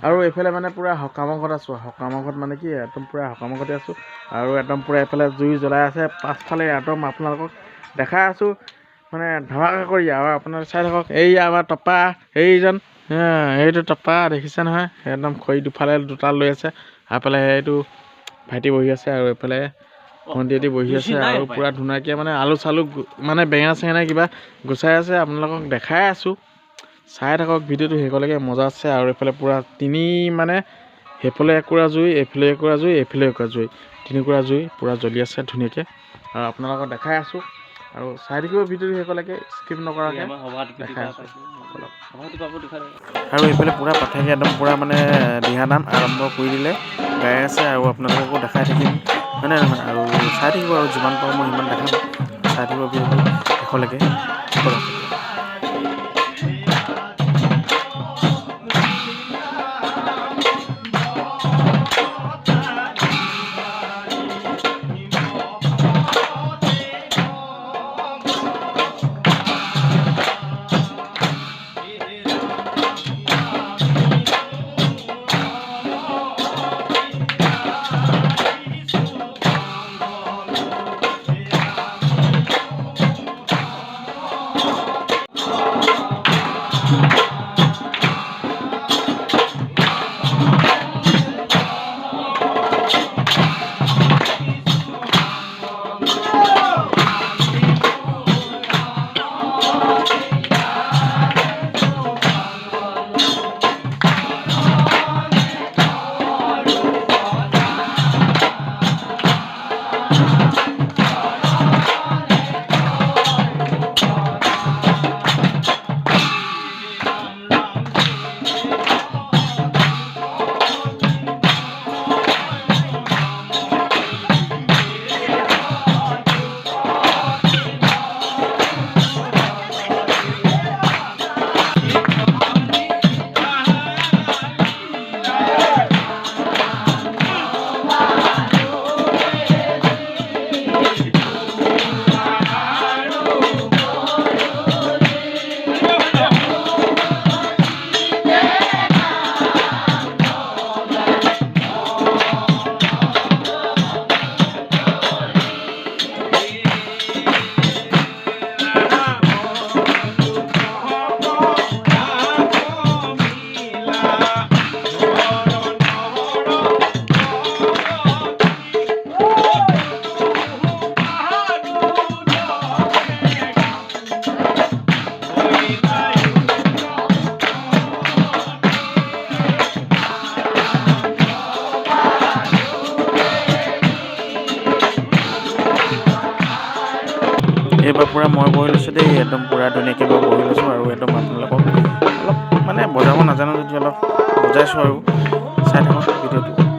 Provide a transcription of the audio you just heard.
আৰু এইফালে মানে পুৰা সকামৰ ঘৰত আছোঁ। সকামৰ ঘৰত মানে কি একদম পুৰা সকামৰ ঘৰতে আছোঁ আৰু একদম পুৰা এইফালে জুই জ্বলাই আছে। পাছফালে একদম আপোনালোকক দেখাই আছোঁ মানে ধামাকা কৰি। আৰু আপোনালোকে চাই থাকক, এই আমাৰ টপা এইজন, এইটো টপা দেখিছে নহয়, একদম খৰি দুফালে দুটা লৈ আছে। এইফালে এইটো ভাইটি বহি আছে আৰু এইফালে ভণ্টিয়েদি বহি আছে আৰু পুৰা ধুনীয়াকৈ মানে আলু চালু মানে বেঙেনা চেঙেনা কিবা গুচাই আছে। আপোনালোকক দেখাই আছোঁ, চাই থাকক ভিডিঅ'টো শেষলৈকে, মজা আছে। আৰু এইফালে পুৰা মানে সেইফালে একুৰা জুই, এইফালে একুৰা জুই, এইফালে একুৰা জুই, তিনিকুৰা জুই পুৰা জ্বলি আছে ধুনীয়াকৈ। আৰু আপোনালোকক দেখাই আছোঁ আৰু চাই থাকিব ভিডিঅ'টো শেষলৈকে, স্কিপ নকৰাকৈ দেখাই আছোঁ। আৰু এইফালে পুৰা পাঠাকে একদম পুৰা মানে দিহানাম আৰম্ভ কৰি দিলে, গাই আছে আৰু আপোনালোককো দেখাই থাকিম, হয়নে নহয়? আৰু চাই থাকিব আৰু যিমান পাৰোঁ মই সিমান দেখাম, চাই থাকিব ভিডিঅ'টো শেষলৈকে। এইবাৰ পুৰা মই বহি লৈছোঁ দেই, একদম পুৰা ধুনীয়াকৈ মই বহি লৈছোঁ আৰু একদম আপোনালোকক অলপ মানে বজাব নাজানো যদি অলপ বজাইছোঁ আৰু চাই থাকক ভিডিঅ'টো।